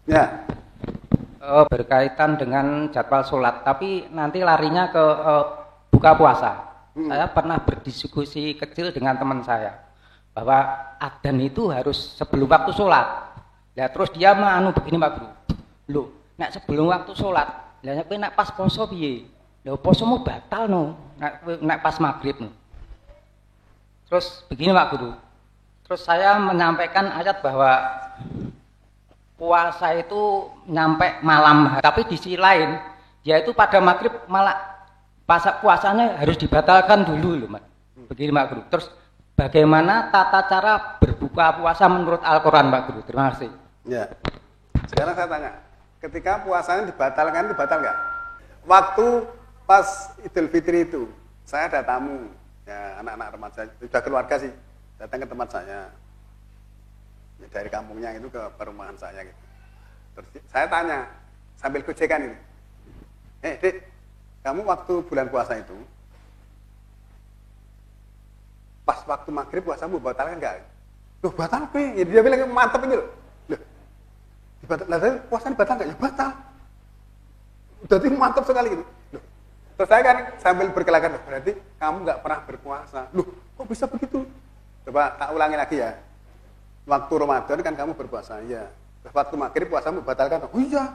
Ya. Berkaitan dengan jadwal sholat, tapi nanti larinya ke buka puasa. Saya pernah berdiskusi kecil dengan teman saya bahwa adzan itu harus sebelum waktu sholat. Ya terus dia begini Pak Guru. Loh, nek sebelum waktu sholat, lah kowe nek pas poso piye? Lho posomu batal no. Nek pas maghrib no. Terus begini Pak Guru. Terus saya menyampaikan ayat bahwa puasa itu nyampe malam, tapi di sisi lain yaitu pada maghrib malah puasanya harus dibatalkan dulu loh Mas. Begini Pak Guru. Terus bagaimana tata cara berbuka puasa menurut Al-Quran Pak Guru? Terima kasih. Ya. Sekarang saya tanya, ketika puasanya dibatalkan itu batal nggak? Waktu pas Idul Fitri itu saya ada tamu, ya anak-anak remaja, sudah keluarga sih, datang ke tempat saya. Dari kampungnya itu ke perumahan saya gitu. Terus saya tanya sambil gojekan ini, Dik, kamu waktu bulan puasa itu pas waktu maghrib puasamu batal kan enggak? Loh batal pe, ya, dia bilang mantep ini loh. Loh, dibatal, lah puasa batal enggak? Ya batal. Berarti mantap sekali gitu. Loh, terus saya kan sambil berkelakar, berarti kamu nggak pernah berpuasa. Loh, kok bisa begitu? Coba tak ulangi lagi ya. Waktu Ramadan kan kamu berpuasa, ya. Waktu maghrib puasamu batalkan. Oh iya,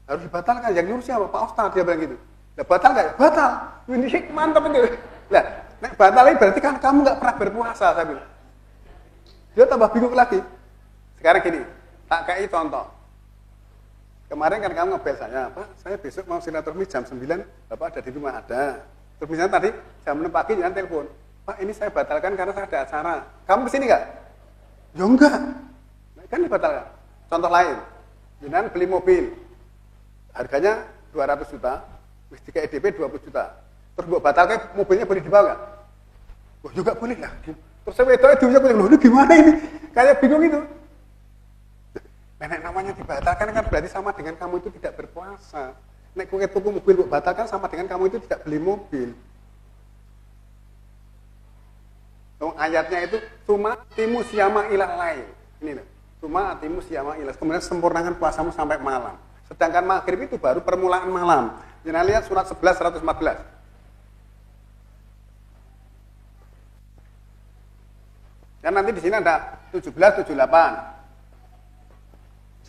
harus dibatalkan. Yang nyuruh siapa? Pak Ustadz, dia bilang gitu. Lah batal nggak? Batal. Ini mantap itu. Lah, nek batal ini berarti kan kamu nggak pernah berpuasa, saya bilang. Dia tambah bingung lagi. Sekarang gini, tak kayak contoh. Kemarin kan kamu ngebel saya, Pak, saya besok mau silaturahmi jam 9, Bapak ada di rumah ada. Terus misalnya tadi jam 6 pagi jangan telepon. Pak, ini saya batalkan karena saya ada acara. Kamu kesini nggak? Ya enggak, kan dibatalkan. Contoh lain, jangan beli mobil, harganya 200 juta, wis di EDP 20 juta. Terus buat batalkan mobilnya boleh dibawa nggak? Oh juga boleh lah. Terus saya itu duitnya boleh, loh ini gimana ini? Kayak bingung itu. Nek namanya dibatalkan kan berarti sama dengan kamu itu tidak berpuasa. Nek kowe tuku mobil buat batalkan sama dengan kamu itu tidak beli mobil. Ayatnya itu cuma timu siyama ilal lail. Ini loh. Cuma timu siyama ilal. Kemudian sempurnakan puasamu sampai malam. Sedangkan maghrib itu baru permulaan malam. Jangan lihat surat 11 114. Dan nanti di sini ada 17 78.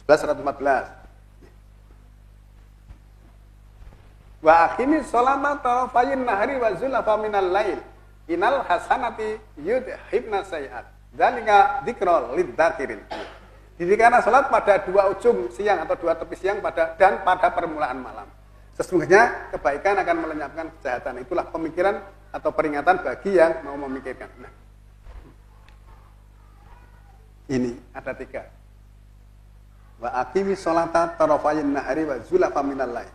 11 114. Wa aqimis sholata tarafayn nahari wa zulafa minal lail. Inal hasanati yudhibna sayiat. Dzalika dzikra lidzakirin. Didirikan salat pada dua ujung siang atau dua tepi siang dan pada permulaan malam. Sesungguhnya kebaikan akan melenyapkan kejahatan. Itulah pemikiran atau peringatan bagi yang mau memikirkan. Nah, ini ada 3. Wa aqimis sholata tarafayn nahari wa zulafa minal lail.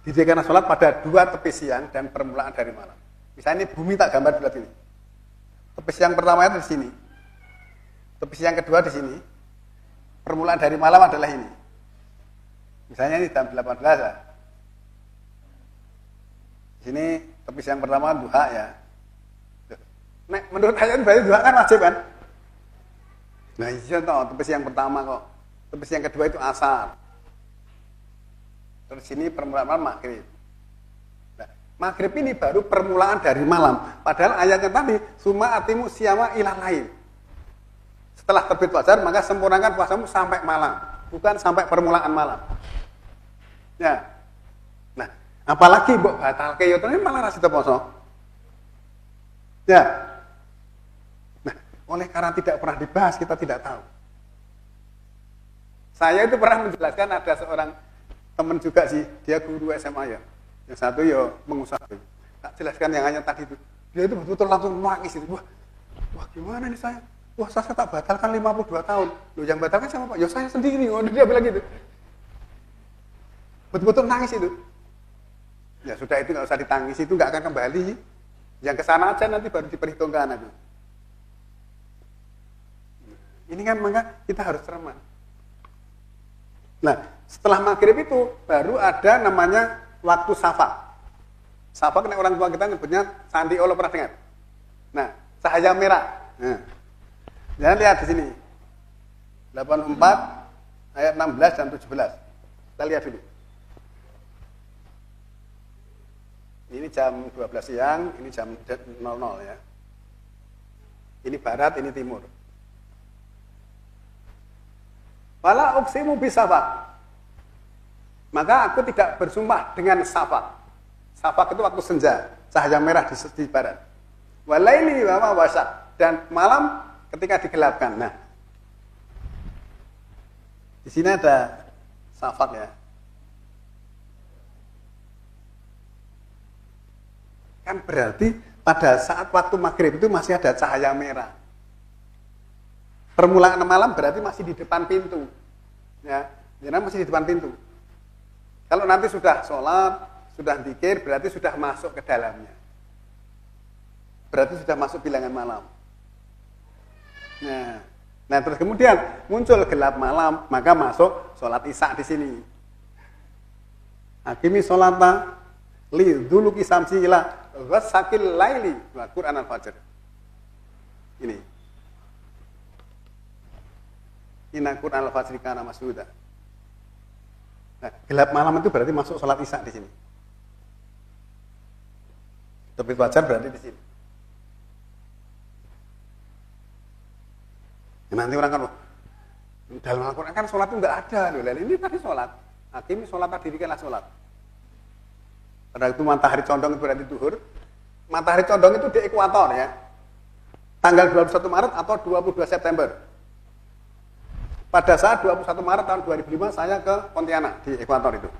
Didirikan salat pada dua tepi siang dan permulaan dari malam. Misalnya ini bumi tak gambar bulat ini. Tepis yang pertama itu di sini. Tepis yang kedua di sini. Permulaan dari malam adalah ini. Misalnya ini jam 18 ya. Di sini tepis yang pertama duha ya. Nah, menurut ayat berarti duha kan wajib kan? Nah, iya toh, tepis yang pertama kok. Tepis yang kedua itu asar. Terus sini permulaan malam maghrib. Maghrib ini baru permulaan dari malam. Padahal ayatnya tadi, summa atimu siyama ilal lail. Setelah terbit fajar, maka sempurnakan puasamu sampai malam. Bukan sampai permulaan malam. Ya. Nah, apalagi mbok batalke yo tenan malah ra sida poso. Ya. Nah, oleh karena tidak pernah dibahas, kita tidak tahu. Saya itu pernah menjelaskan ada seorang teman juga sih, dia guru SMA ya. Yang satu ya mengusahakan. Tak jelaskan yang hanya tadi itu. Dia itu betul-betul langsung nangis itu. Wah gimana nih saya? Wah saya tak batalkan 52 tahun. Loh yang batalkan sama Pak? Ya saya sendiri. Oh, dia bilang gitu. Betul-betul nangis itu. Ya sudah itu nggak usah ditangis, itu nggak akan kembali. Yang kesana aja nanti baru diperhitungkan itu. Ini kan maka kita harus cermat. Nah setelah maghrib itu baru ada namanya waktu safak. Safak kan orang tua kita nyebutnya sandi olo, pernah dengar? Nah, cahaya merah. Nah, jangan lihat di sini. 84 ayat 16 dan 17. Kita lihat dulu. Ini jam 12 siang, ini jam 00 ya. Ini barat, ini timur. Fala uqsimu bisafaq. Maka aku tidak bersumpah dengan safaq. Safaq itu waktu senja, cahaya merah di barat. Walaili wa ma wasaq, dan malam ketika digelapkan. Nah, di sini ada safaq ya. Kan berarti pada saat waktu maghrib itu masih ada cahaya merah. Permulaan malam berarti masih di depan pintu. Ya, masih di depan pintu. Kalau nanti sudah sholat, sudah zikir, berarti sudah masuk ke dalamnya. Berarti sudah masuk bilangan malam. Nah terus kemudian muncul gelap malam, maka masuk sholat isya di sini. Akimi sholata li duluki samsi ila ghasaqil laili wa Qur'an al-fajr. Ini. Inna Qur'an al-fajr kana mashuda. Nah, gelap malam itu berarti masuk sholat isya di sini. Terbit fajar berarti di sini. Nanti orang kan, dalam Al-Quran kan sholat itu nggak ada loh. Ini tadi sholat. Hakim sholat tadi dirikanlah sholat. Pada itu matahari condong itu berarti duhur. Matahari condong itu di ekuator ya. Tanggal 21 Maret atau 22 September. Pada saat 21 Maret tahun 2005 saya ke Pontianak di ekuator itu.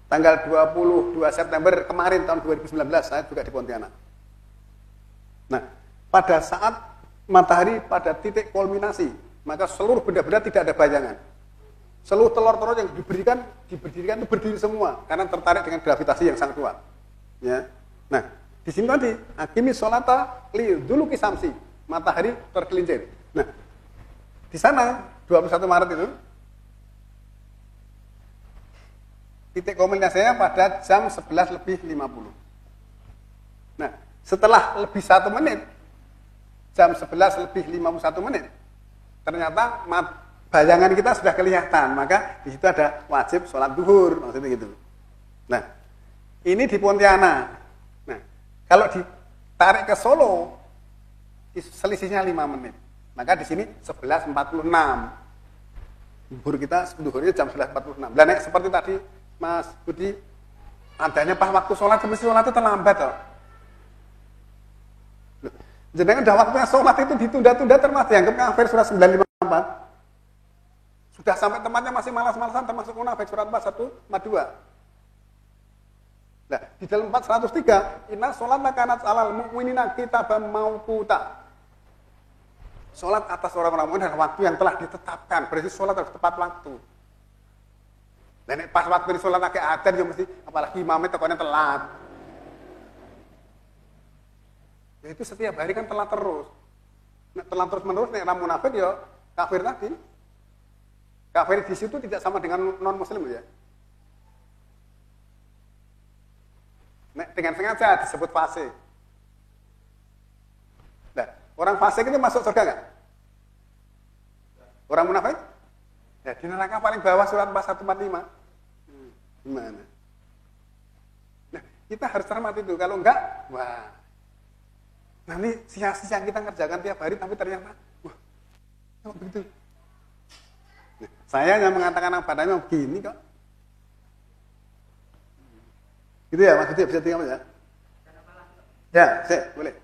Tanggal 22 September kemarin tahun 2019 saya juga di Pontianak. Nah, pada saat matahari pada titik kulminasi, maka seluruh benda-benda tidak ada bayangan. Seluruh telur-telur yang diberdirikan itu berdiri semua karena tertarik dengan gravitasi yang sangat kuat. Ya. Nah, di sini tadi akimi sholata li duluki samsi, matahari tergelincir. Nah, di sana 21 Maret itu titik kulminasinya pada jam 11:50. Nah, setelah lebih 1 menit, jam 11:51, ternyata bayangan kita sudah kelihatan, maka di situ ada wajib sholat duhur, maksudnya gitu. Nah, ini di Pontianak. Nah, kalau ditarik ke Solo, selisihnya 5 menit. Maka di sini 11:46. Duhur kita, duhurnya jam 11:46. Lah nek seperti tadi Mas Budi, adanya pas waktu sholat, mesti sholat itu terlambat toh. Jenengan udah waktunya sholat itu ditunda-tunda termasuk dianggap kafir surat 954. Sudah sampai tempatnya masih malas-malasan termasuk munafik surat 41-2. Nah, di dalam 403, inna sholata kanat alal mu'minina kitaban mauquta. Sholat atas orang-orang mukmin adalah waktu yang telah ditetapkan, berarti sholat harus tepat waktu. Dan pas waktu di sholat agak adan ya mesti, apalagi imamnya tokonya telat. Ya itu setiap hari kan telat terus. Nah, telat terus menerus nek ra munafik ya kafir tadi. Kafir di situ tidak sama dengan non muslim ya. Nek dengan sengaja disebut fasik. Nah, orang fasik itu masuk surga enggak? Orang munafik? Ya di neraka paling bawah surat 4145. Gimana? Nah, kita harus cermat itu. Kalau enggak, wah. Nanti sia-sia kita ngerjakan tiap hari, tapi ternyata, wah, kok begitu? Nah, saya yang mengatakan badannya begini kok. Gitu ya, Mas Budi, bisa tinggal ya? Ya, boleh.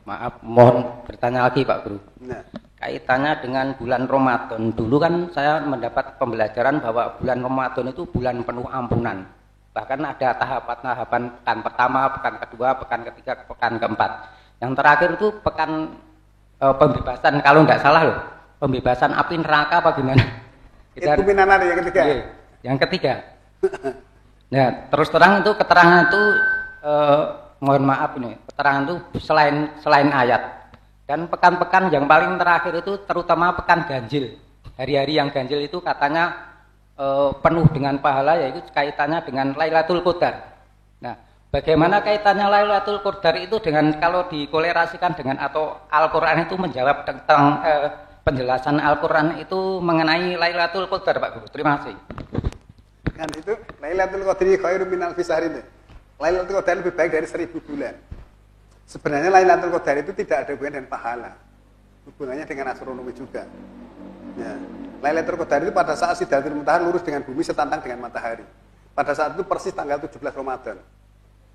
Maaf, mohon bertanya lagi Pak Guru. Nah. Kaitannya dengan bulan Ramadan. Dulu kan saya mendapat pembelajaran bahwa bulan Ramadan itu bulan penuh ampunan. Bahkan ada tahapan-tahapan, pekan pertama, pekan kedua, pekan ketiga, pekan keempat. Yang terakhir itu pekan pembebasan, kalau nggak salah loh, pembebasan api neraka apa gimana? Itu pinana yang ketiga. Iya, yang ketiga. Nah, terus terang itu keterangan itu mohon maaf ini, keterangan itu selain ayat. Dan pekan-pekan yang paling terakhir itu terutama pekan ganjil. Hari-hari yang ganjil itu katanya penuh dengan pahala, yaitu kaitannya dengan Lailatul Qadar. Nah, Bagaimana kaitannya Lailatul Qadar itu dengan kalau dikolerasikan dengan atau Al-Qur'an itu menjawab tentang penjelasan Al-Qur'an itu mengenai Lailatul Qadar, Pak Guru. Terima kasih. Kan itu Lailatul Qadri khairum min alfi syahrin. Lailatul Qadar lebih baik dari 1000 bulan. Sebenarnya Lailatul Qadar itu tidak ada hubungan dengan pahala. Hubungannya dengan astronomi juga. Ya. Lailatul Qadar itu pada saat Sidratul Muntaha lurus dengan bumi setantang dengan matahari. Pada saat itu persis tanggal 17 Ramadan.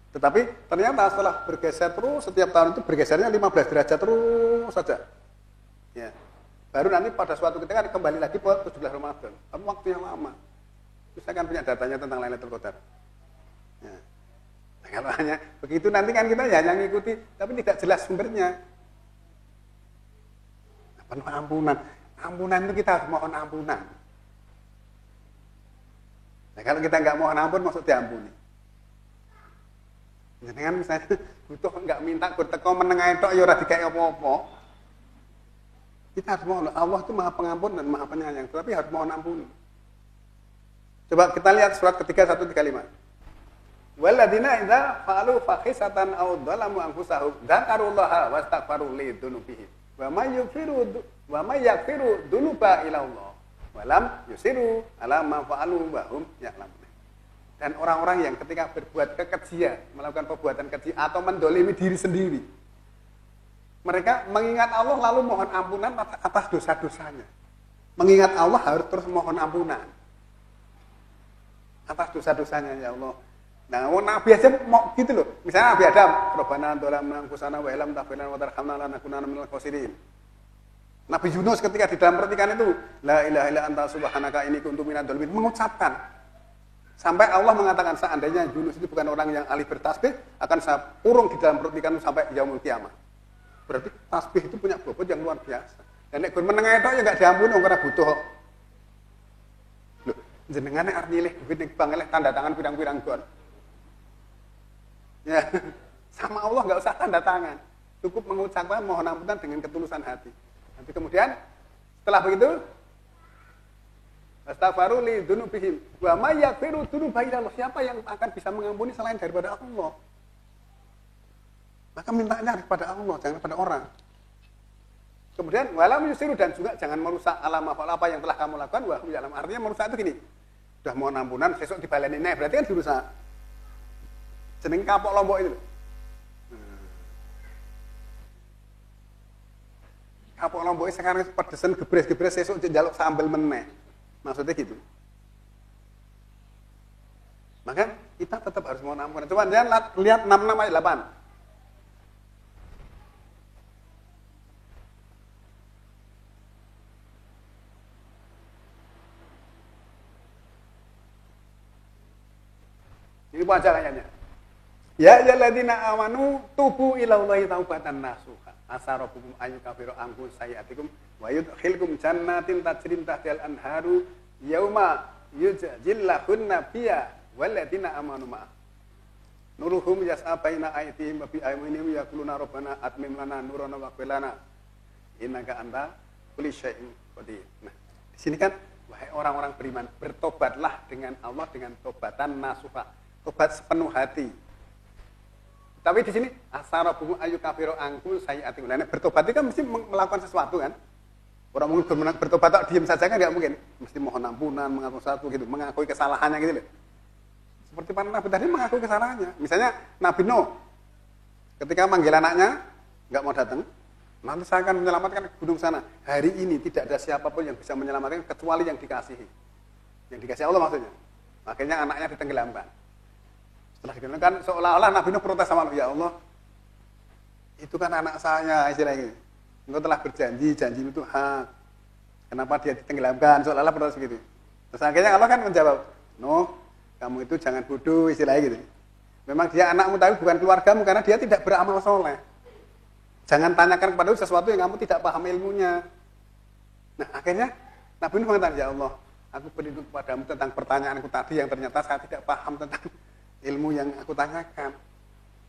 Tetapi ternyata setelah bergeser terus setiap tahun itu bergesernya 15 derajat terus saja. Ya. Baru nanti pada suatu ketika kembali lagi ke 17 Ramadan. Tapi waktu yang lama. Terus saya kan punya datanya tentang Lailatul Qadar. Ya. Nah, kalau hanya begitu nanti kan kita hanya ngikuti tapi tidak jelas sumbernya. Penuh ampunan. Ampunan itu kita harus mohon ampunan. Nah, kalau kita nggak mohon ampun maksud diampuni. Jangan misalnya butuh nggak minta teko menengahi tok ya ora dikei apa-apa. Kita harus mohon, Allah itu Maha Pengampun dan Maha Penyayang, tapi harus mohon ampun. Coba kita lihat surat ketiga 135. Walladzina idza fa'alu fakhisatan aw dzalamu anfusahum dzakarullaha wastaghfaru li dzunubihim. Wa may yaghfiru dzunuba illa Allah. Wa lam yusiru ala ma fa'alu wa hum ya'lamun. Dan orang-orang yang ketika berbuat kekejian, melakukan perbuatan keji atau mendolimi diri sendiri, mereka mengingat Allah lalu mohon ampunan atas dosa-dosanya. Mengingat Allah harus terus mohon ampunan atas dosa-dosanya, ya Allah. Nah, Nabi aja mau gitu loh. Misalnya Nabi Adam, Rabbana dzalamna anfusana wa illam taghfir lana wa tarhamna lanakunanna minal khasirin. Nabi Yunus ketika di dalam pertikan itu, la ilaha illa anta subhanaka inni kuntu minadz dzalimin, mengucapkan. Sampai Allah mengatakan seandainya Yunus itu bukan orang yang ahli bertasbih, akan saya kurung di dalam perut ikan sampai yaumul kiamah. Berarti tasbih itu punya bobot yang luar biasa. Dan nek menengah itu ya enggak diampuni karena butuh. Loh, jenengane arep nyilih duit ning bank eleh tanda tangan pirang-pirang gon. Ya, sama Allah enggak usah tanda tangan. Cukup mengucapkan mohon ampunan dengan ketulusan hati. Nanti kemudian setelah begitu astaghfaru li dzunubihim wa may yaghfiru dzunuba illa Allah. Siapa yang akan bisa mengampuni selain daripada Allah? Maka mintanya harus pada Allah, jangan pada orang. Kemudian walam yusiru, dan juga jangan merusak alam apa yang telah kamu lakukan wa hum ya'lamun. Artinya merusak itu gini. Sudah mohon ampunan, besok dibaleni nek, berarti kan dirusak. Jeneng kapok lombok itu. Kapok lombok sekarang pedesen gebres-gebres sesuk njaluk sambel meneh. Maksudnya gitu. Maka kita tetap harus mohon ampunan. Coba jangan lihat 66 ayat 8. Ini baca ayatnya. Ya ayyuhalladzina amanu tubu ilallahi taubatan nasuha. Asarabukum ayyukafiru ankum sayiatikum wa yudkhilkum jannatin tajri min tahtihal anharu yauma yujzillahun nabiyya walladzina amanu ma. Nuruhum yas'a baina aydihim wa bi aymanihim yaquluna rabbana atmim lana nurana wa qil lana innaka anta kulli syai'in qadir. Nah, di sini kan wahai orang-orang beriman, bertobatlah dengan Allah dengan tobatan nasuha, tobat sepenuh hati. Tapi di sini asarabukum ayyukafiru ankum sayiatikum. Nah, bertobat itu kan mesti melakukan sesuatu kan? Orang mungkin bertobat tak diam saja kan enggak mungkin. Mesti mohon ampunan, mengaku sesuatu gitu, mengakui kesalahannya gitu loh. Seperti para nabi tadi mengakui kesalahannya. Misalnya Nabi Nuh ketika manggil anaknya enggak mau datang, nanti saya akan menyelamatkan gunung sana. Hari ini tidak ada siapapun yang bisa menyelamatkan kecuali yang dikasihi. Yang dikasihi Allah maksudnya. Makanya anaknya ditenggelamkan. Setelah ditenggelamkan seolah-olah Nabi Nuh protes sama Allah, ya Allah, itu kan anak saya istilahnya. Engkau telah berjanji, janji itu hak. Kenapa dia ditenggelamkan? Seolah-olah protes gitu. Terus akhirnya Allah kan menjawab, no, kamu itu jangan bodoh istilahnya gitu. Memang dia anakmu tapi bukan keluargamu karena dia tidak beramal soleh. Jangan tanyakan kepada sesuatu yang kamu tidak paham ilmunya. Nah akhirnya Nabi Nuh mengatakan, ya Allah, aku berlindung kepadamu tentang pertanyaanku tadi yang ternyata saya tidak paham tentang ilmu yang aku tanyakan.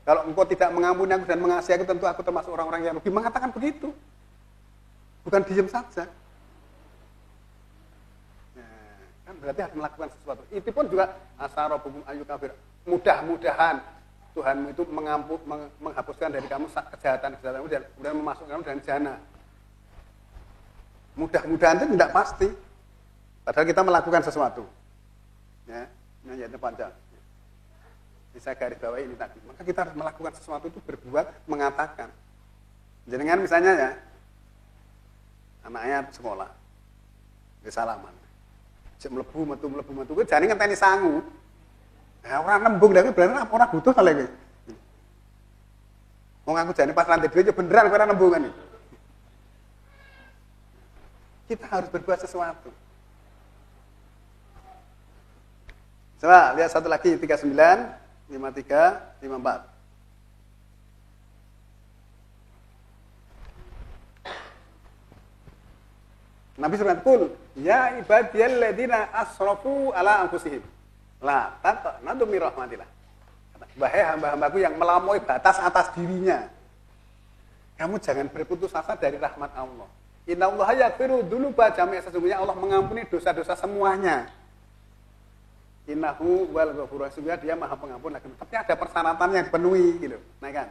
Kalau engkau tidak mengampuni aku dan mengasihi aku, tentu aku termasuk orang-orang yang rugi. Mengatakan begitu. Bukan diam saja. Nah, kan berarti harus melakukan sesuatu. Itu pun juga asarabukum ayyukafir. Mudah-mudahan Tuhanmu itu menghapuskan dari kamu kejahatan-kejahatanmu dan kemudian memasukkan kamu dalam jana. Mudah-mudahan itu tidak pasti. Padahal kita melakukan sesuatu. Ya, ini ayatnya panjang. Bisa garis bawahi ini tadi. Maka kita harus melakukan sesuatu itu berbuat, mengatakan. Jenengan misalnya ya, anaknya sekolah, di salaman. Cek mlebu metu, jane ngenteni sangu. Nah, orang nembung lagi beneran apa orang butuh kali ini. Wong aku jane pas rantai duit beneran ora nembung kan. Kita harus berbuat sesuatu. Coba lihat satu lagi 39, 53, 54. Nabi firman, "Qul ya ibadiyalladzina asrafu ala anfusihim la taqnatu min rahmatillah." Wahai hamba-hambaku yang melampaui batas atas dirinya, kamu jangan berputus asa dari rahmat Allah. Innallaha yaghfiru dzunuba jami'a, sesungguhnya Allah mengampuni dosa-dosa semuanya. Innahu wal ghafurur rahim, dia Maha Pengampun. Tapi ada persyaratan yang dipenuhi gitu. Nah kan.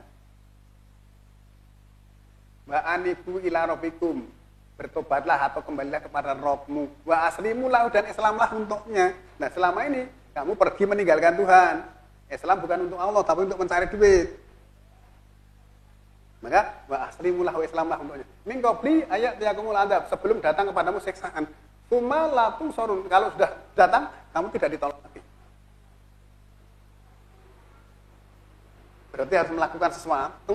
Wa anibu ila rabbikum, bertobatlah atau kembalilah kepada Rabbmu. Wa aslimu lahu, dan Islamlah untuknya. Nah, selama ini kamu pergi meninggalkan Tuhan. Islam bukan untuk Allah, tapi untuk mencari duit. Maka wa aslimu lahu, Islamlah untuknya. Min qabli ayat yakumul adab, sebelum datang kepadamu siksaan. Tsumma la tunsurun, kalau sudah datang kamu tidak ditolong lagi. Berarti harus melakukan sesuatu.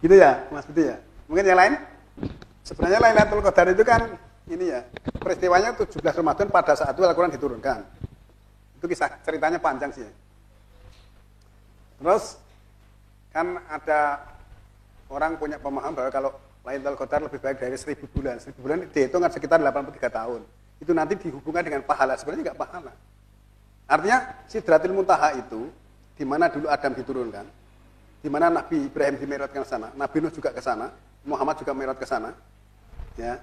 Gitu ya, Mas Budi ya. Mungkin yang lain? Sebenarnya Lailatul Qadar itu kan ini ya, peristiwanya 17 Ramadan pada saat itu Al-Qur'an diturunkan. Itu kisah ceritanya panjang sih. Terus kan ada orang punya pemahaman bahwa kalau Lailatul Qadar lebih baik dari 1000 bulan. 1000 bulan dihitung kan sekitar 83 tahun. Itu nanti dihubungkan dengan pahala. Sebenarnya enggak pahala. Artinya Sidratil Muntaha itu di mana dulu Adam diturunkan, di mana Nabi Ibrahim dimi'rajkan ke sana, Nabi Nuh juga ke sana, Muhammad juga mi'raj ke sana. Ya.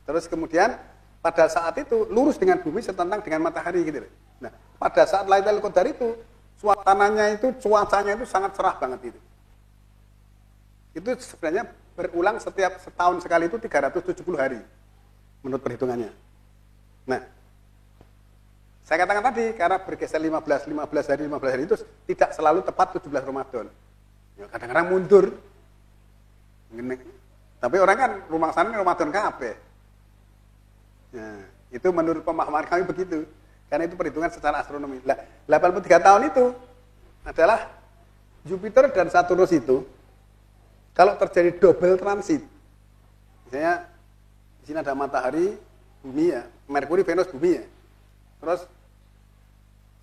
Terus kemudian pada saat itu lurus dengan bumi setentang dengan matahari gitu. Nah, pada saat Lailatul Qadar itu suasananya itu, cuacanya itu sangat cerah banget itu. Itu sebenarnya berulang setiap setahun sekali itu 370 hari menurut perhitungannya. Nah, saya katakan tadi karena bergeser 15 hari itu tidak selalu tepat 17 Ramadan. Ya, kadang-kadang mundur. Tapi orang kan rumah sana Ramadan kabeh. Nah, itu menurut pemahaman kami begitu. Karena itu perhitungan secara astronomi. 83 tahun itu adalah Jupiter dan Saturnus itu kalau terjadi double transit, misalnya di sini ada matahari, bumi ya, Merkuri, Venus, bumi ya. Terus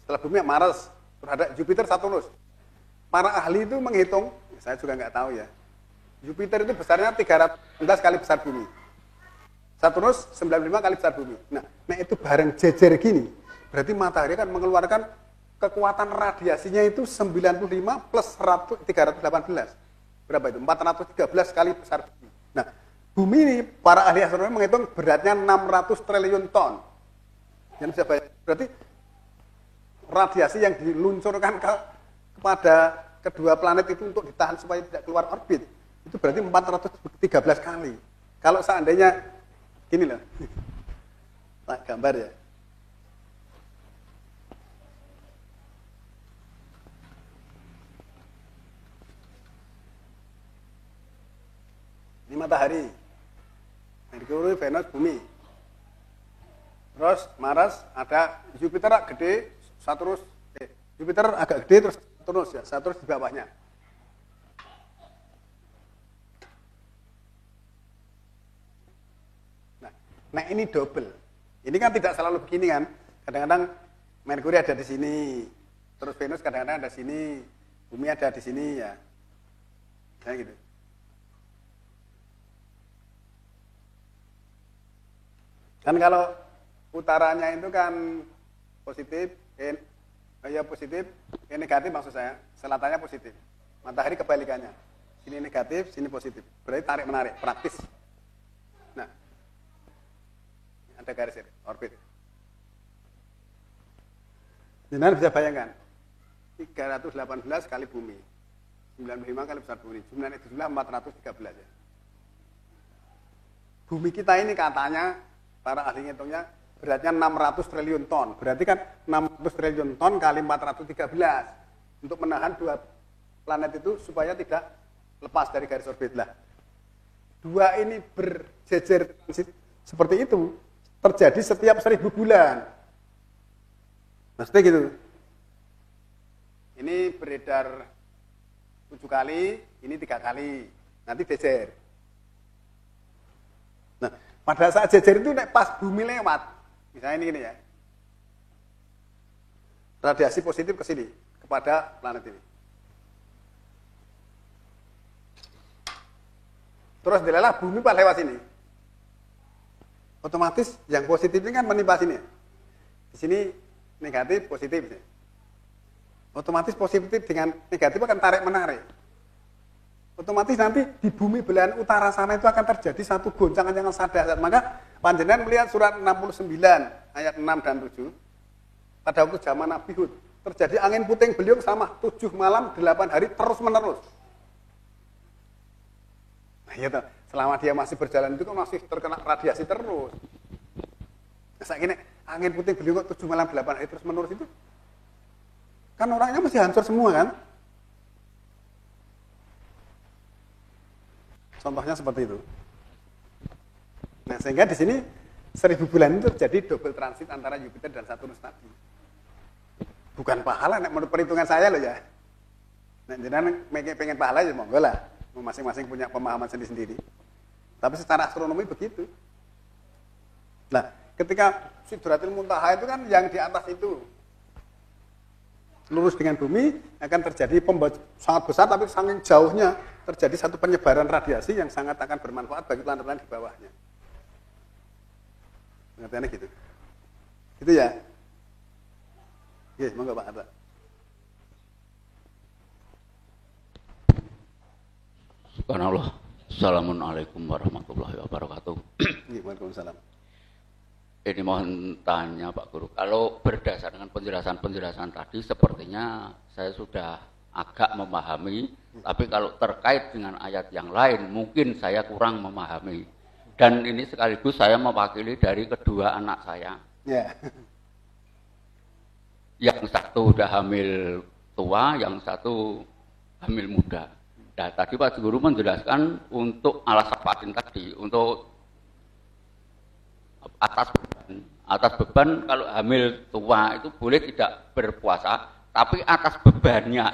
setelah bumi ya Mars, terus ada Jupiter, Saturnus. Para ahli itu menghitung, saya juga nggak tahu ya. Jupiter itu besarnya 311 kali besar bumi. Saturnus 95 kali besar bumi. Nah itu bareng jejer gini, berarti matahari kan mengeluarkan kekuatan radiasinya itu 95 plus 318. Berapa itu? 413 kali besar bumi. Nah, bumi ini para ahli astronomi menghitung beratnya 600 triliun ton. Yang bisa bayar. Berarti radiasi yang diluncurkan kepada kedua planet itu untuk ditahan supaya tidak keluar orbit, itu berarti 413 kali. Kalau seandainya gini loh. Tak gambar ya. Ini matahari, Merkuri, Venus, bumi. Terus Mars ada Jupiter agak gede, Saturnus, Jupiter agak gede terus Saturnus ya, Saturnus di bawahnya. Nah ini double. Ini kan tidak selalu begini kan. Kadang-kadang Merkuri ada di sini, terus Venus kadang-kadang ada di sini, bumi ada di sini ya. Kayak gitu. Kan kalau utaranya itu kan positif, positif, negatif maksud saya, selatannya positif. Matahari kebalikannya. Sini negatif, sini positif. Berarti tarik-menarik, praktis. Nah, ada garis ini, orbit. Jangan bisa bayangkan 318 kali bumi 95 kali besar bumi jumlahnya itu jumlah 413 ya. Bumi kita ini katanya para ahli ngitungnya beratnya 600 triliun ton. Berarti kan 600 triliun ton kali 413 untuk menahan dua planet itu supaya tidak lepas dari garis orbit lah. Dua ini berjejer seperti itu terjadi setiap 1000 bulan. Maksudnya gitu. Ini beredar 7 kali, ini 3 kali, nanti jejer. Nah, pada saat jejer itu pas bumi lewat, misalnya ini ya, radiasi positif ke sini, kepada planet ini. Terus dilelah bumi pas lewat sini. Otomatis yang positif ini kan menimpa sini. Di sini negatif, positif. Otomatis positif dengan negatif akan tarik-menarik. Otomatis nanti di bumi belahan utara sana itu akan terjadi satu goncangan yang sangat dahsyat. Maka panjenengan melihat surat 69 ayat 6 dan 7. Pada waktu zaman Nabi Hud terjadi angin puting beliung sama 7 malam 8 hari terus menerus. Nah, ya toh, selama dia masih berjalan itu kan masih terkena radiasi terus. Saya gini, angin puting beliung kok 7 malam 8 hari terus menerus itu kan orangnya mesti hancur semua kan? Contohnya seperti itu. Nah, sehingga di sini 1000 bulan itu terjadi double transit antara Jupiter dan Saturnus tadi. Bukan pahala, menurut perhitungan saya loh ya. Nah, jangan pengen pahala ya monggo lah. Masing-masing punya pemahaman sendiri-sendiri. Tapi secara astronomi begitu. Nah, ketika Sidratul Muntaha itu kan yang di atas itu lurus dengan bumi akan terjadi sangat besar, tapi saking jauhnya terjadi satu penyebaran radiasi yang sangat akan bermanfaat bagi planet-planet di bawahnya. Pengertiannya gitu. Gitu ya. Oke, monggo Pak Arta. Subhanallah. Assalamualaikum warahmatullahi wabarakatuh. Waalaikumsalam. Ini mohon tanya Pak Guru, kalau berdasarkan penjelasan-penjelasan tadi sepertinya saya sudah agak memahami, tapi kalau terkait dengan ayat yang lain mungkin saya kurang memahami. Dan ini sekaligus saya mewakili dari kedua anak saya. Yeah. Yang satu udah hamil tua, yang satu hamil muda. Nah, tadi Pak Guru menjelaskan untuk alasan patin tadi, untuk atas beban kalau hamil tua itu boleh tidak berpuasa, tapi atas bebannya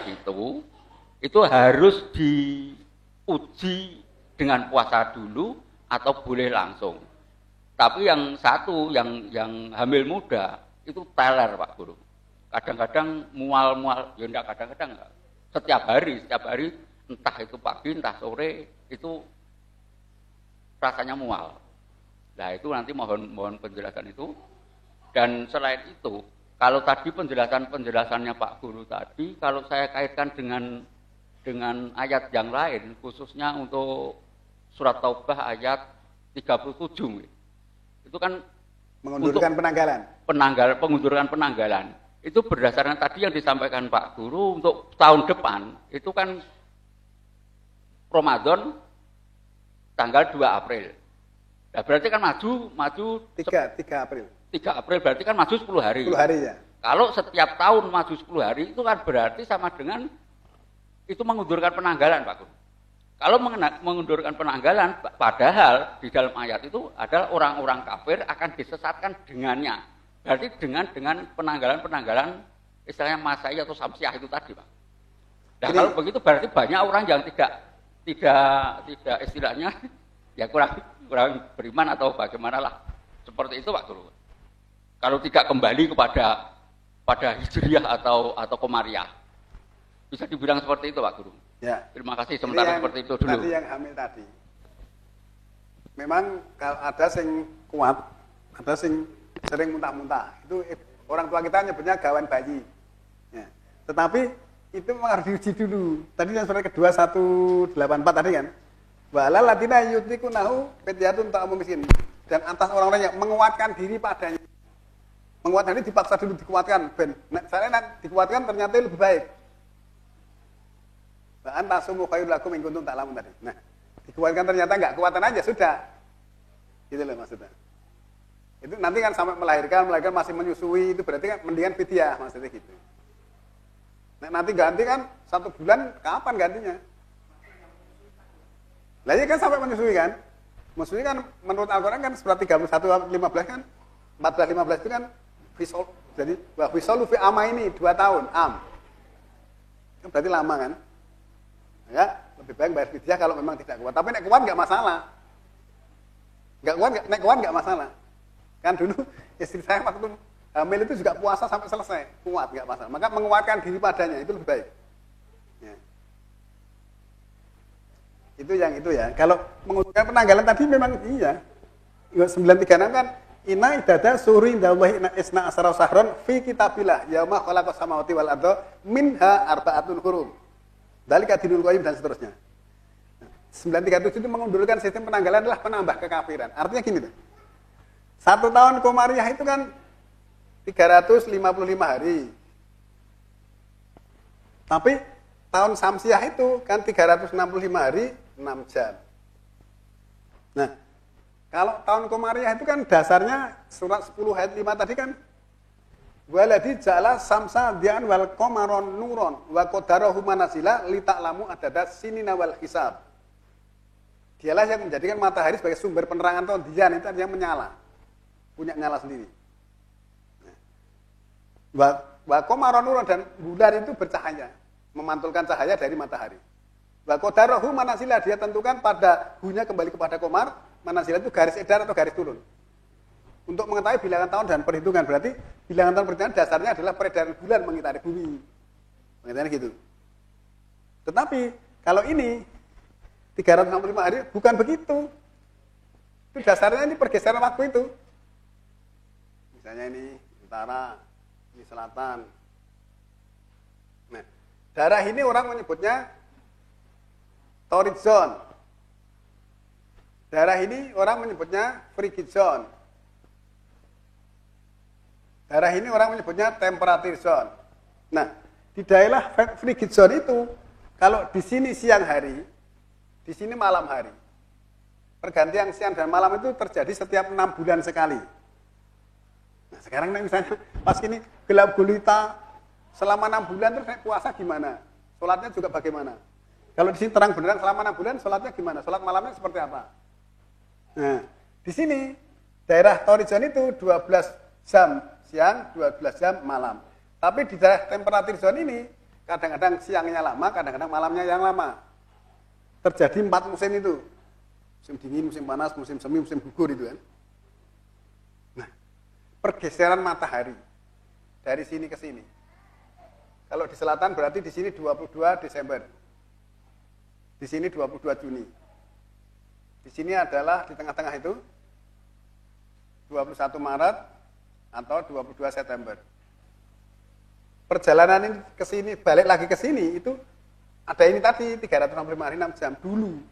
itu harus diuji dengan puasa dulu atau boleh langsung. Tapi yang satu yang hamil muda itu teler Pak Guru. Kadang-kadang mual-mual, ya enggak kadang-kadang enggak. Setiap hari entah itu pagi entah sore itu rasanya mual. Nah, itu nanti mohon penjelasan itu. Dan selain itu, kalau tadi penjelasannya Pak Guru tadi, kalau saya kaitkan dengan ayat yang lain, khususnya untuk surat Taubah ayat 37, itu kan mengundurkan pengunduran penanggalan. Itu berdasarkan tadi yang disampaikan Pak Guru untuk tahun depan, itu kan Ramadan tanggal 2 April. Nah, berarti kan maju 3 April. 3 April berarti kan maju 10 hari. 10 hari ya. Kalau setiap tahun maju 10 hari itu kan berarti sama dengan itu mengundurkan penanggalan, Pak Guru. Kalau mengundurkan penanggalan, padahal di dalam ayat itu adalah orang-orang kafir akan disesatkan dengannya. Berarti dengan penanggalan istilahnya Masehi atau Samsiah itu tadi, Pak. Nah, kalau begitu berarti banyak orang yang tidak istilahnya ya kurang beriman atau bagaimana lah. Seperti itu Pak Guru. Kalau tidak kembali pada Hijriah atau Komariah. Bisa dibilang seperti itu Pak Guru. Ya. Terima kasih sementara seperti itu dulu. Tadi yang hamil tadi. Memang kalau ada yang kuat, ada yang sering muntah-muntah. Itu orang tua kita nyebutnya gawan bayi. Ya. Tetapi itu memang harus diuji dulu. Tadi yang surat kedua 184 tadi kan. Wala ladina yutikunahu fidyatun ta'amu miskin. Dan atas orang-orang yang menguatkan diri padanya. Menguatkan ini dipaksa dulu dikuatkan. Ben, saya dikuatkan ternyata lebih baik. Anta sumu khairul lakum in kuntum ta'lamun tadi. Nah, dikuatkan ternyata enggak kuatan aja sudah. Gitu loh maksudnya. Itu nanti kan sampai melahirkan masih menyusui, itu berarti kan mendingan fidyah maksudnya gitu. Nah, nanti ganti kan 1 bulan, kapan gantinya? Lah ini kan sampai menyusui kan? Menyusui kan menurut Al-Quran kan surat 31 15 kan 14-15 itu kan fisol, jadi fisolu fi ama ini 2 tahun am. Kan berarti lama kan? Ya, lebih baik bayar fidyah kalau memang tidak kuat. Tapi nek kuat enggak masalah. Enggak kuat, nek kuat enggak masalah. Kan dulu istri saya waktu hamil itu juga puasa sampai selesai, kuat enggak masalah. Maka menguatkan diri padanya itu lebih baik. Ya. Itu ya. Kalau mengusulkan penanggalan tadi memang iya. 936 kan inna idada suri indallahi isna asara sahron fi kitabillah yauma khalaqas samawati wal arda minha arba'atun hurum. Dalika dinul qayyim dan seterusnya. 937 itu mengundurkan sistem penanggalan adalah penambah kekafiran. Artinya gini tuh. 1 tahun Komariah itu kan 355 hari. Tapi tahun Samsiah itu kan 365 hari 6 jam. Nah, kalau tahun Komariah itu kan dasarnya surat 10 ayat 5 tadi kan waladi ja'ala samsa dian wal qamaron nuron wa qadarahu manazila li ta'lamu adada sinina wal hisab. Dialah yang menjadikan matahari sebagai sumber penerangan tahun dian itu artinya menyala. Punya nyala sendiri. Wa qamaron nuron dan bulan itu bercahaya, memantulkan cahaya dari matahari. Wa qadarahu manazila dia tentukan pada hunya kembali kepada qamar, manazila itu garis edar atau garis turun. Untuk mengetahui bilangan tahun dan perhitungan, berarti bilangan tahun perhitungan dasarnya adalah peredaran bulan mengitari bumi. Mengitari gitu. Tetapi kalau ini 365 hari bukan begitu. Itu dasarnya ini pergeseran waktu itu. Misalnya ini utara, ini selatan. Nah, daerah ini orang menyebutnya torrid zone. Daerah ini orang menyebutnya frigid zone. Daerah ini orang menyebutnya temperature zone. Nah, di daerah frigid zone itu, kalau di sini siang hari, di sini malam hari. Pergantian siang dan malam itu terjadi setiap 6 bulan sekali. Nah, sekarang misalnya pas ini gelap gulita selama 6 bulan terus puasa gimana? Sholatnya juga bagaimana? Kalau di sini terang benderang selama 6 bulan, sholatnya gimana? Sholat malamnya seperti apa? Nah, di sini daerah torrid zone itu 12 jam siang, 12 jam malam. Tapi di daerah temperature zone ini, kadang-kadang siangnya lama, kadang-kadang malamnya yang lama. Terjadi 4 musim itu. Musim dingin, musim panas, musim semi, musim gugur itu kan. Nah, pergeseran matahari dari sini ke sini. Kalau di selatan berarti di sini 22 Desember. Di sini 22 Juni. Di sini adalah di tengah-tengah itu 21 Maret atau 22 September. Perjalanan ini ke sini, balik lagi ke sini itu ada ini tadi 365 hari 6 jam dulu.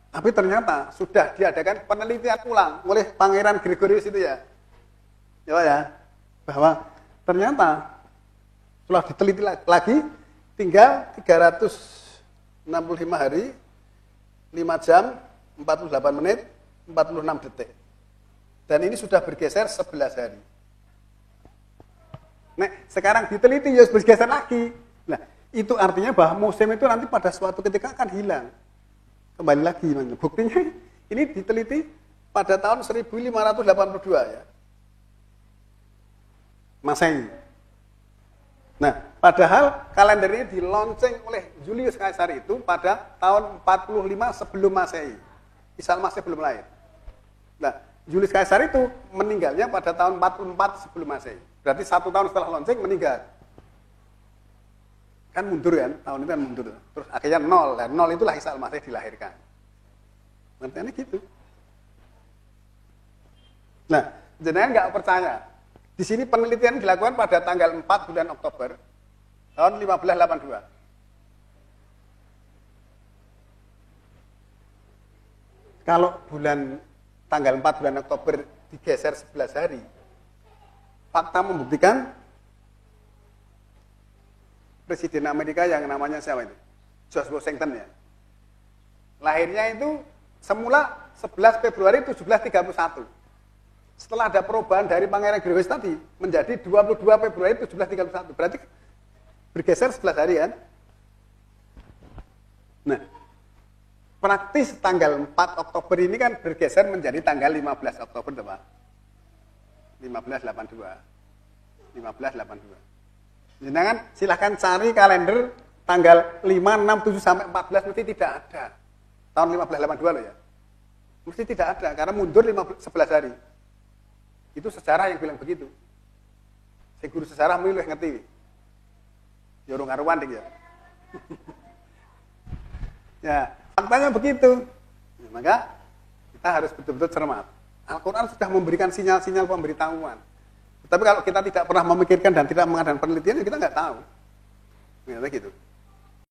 Tapi ternyata sudah diadakan penelitian ulang oleh Pangeran Gregorius itu ya. Ya, bahwa ternyata setelah diteliti lagi tinggal 365 hari 5 jam 48 menit 46 detik. Dan ini sudah bergeser 11 hari. Nah, sekarang diteliti ya bergeser lagi. Nah, itu artinya bahwa musim itu nanti pada suatu ketika akan hilang. Kembali lagi, buktinya ini diteliti pada tahun 1582 ya. Masehi. Nah, padahal kalender ini dilonceng oleh Julius Caesar itu pada tahun 45 sebelum Masehi. Isa al-Masih belum lahir. Nah, Julius Caesar itu meninggalnya pada tahun 44 sebelum Masehi. Berarti 1 tahun setelah lonceng meninggal. Kan mundur kan, tahun itu kan mundur. Terus akhirnya 0. Dan 0 itulah Isa al-Masih dilahirkan. Artinya gitu. Nah, jenengan nggak percaya. Di sini penelitian dilakukan pada tanggal 4 bulan Oktober tahun 1582. Kalau tanggal 4 bulan Oktober digeser 11 hari, fakta membuktikan Presiden Amerika yang namanya siapa itu? George Washington ya. Lahirnya itu semula 11 Februari 1731. Setelah ada perubahan dari Pangeran Gregorius tadi menjadi 22 Februari 1731. Berarti bergeser 11 hari kan? Nah, praktis tanggal 4 Oktober ini kan bergeser menjadi tanggal 15 Oktober, Pak. 1582. Jangan silahkan cari kalender tanggal 5, 6, 7 sampai 14 mesti tidak ada. Tahun 1582 loh ya. Mesti tidak ada karena mundur 11 hari. Itu sejarah yang bilang begitu. Si guru sejarah milih ngerti. Ya urung karuan dik ya. Ya, faktanya begitu. Ya, maka kita harus betul-betul cermat. Al-Quran sudah memberikan sinyal-sinyal pemberitahuan. Tapi kalau kita tidak pernah memikirkan dan tidak mengadakan penelitian, kita nggak tahu. Gitu.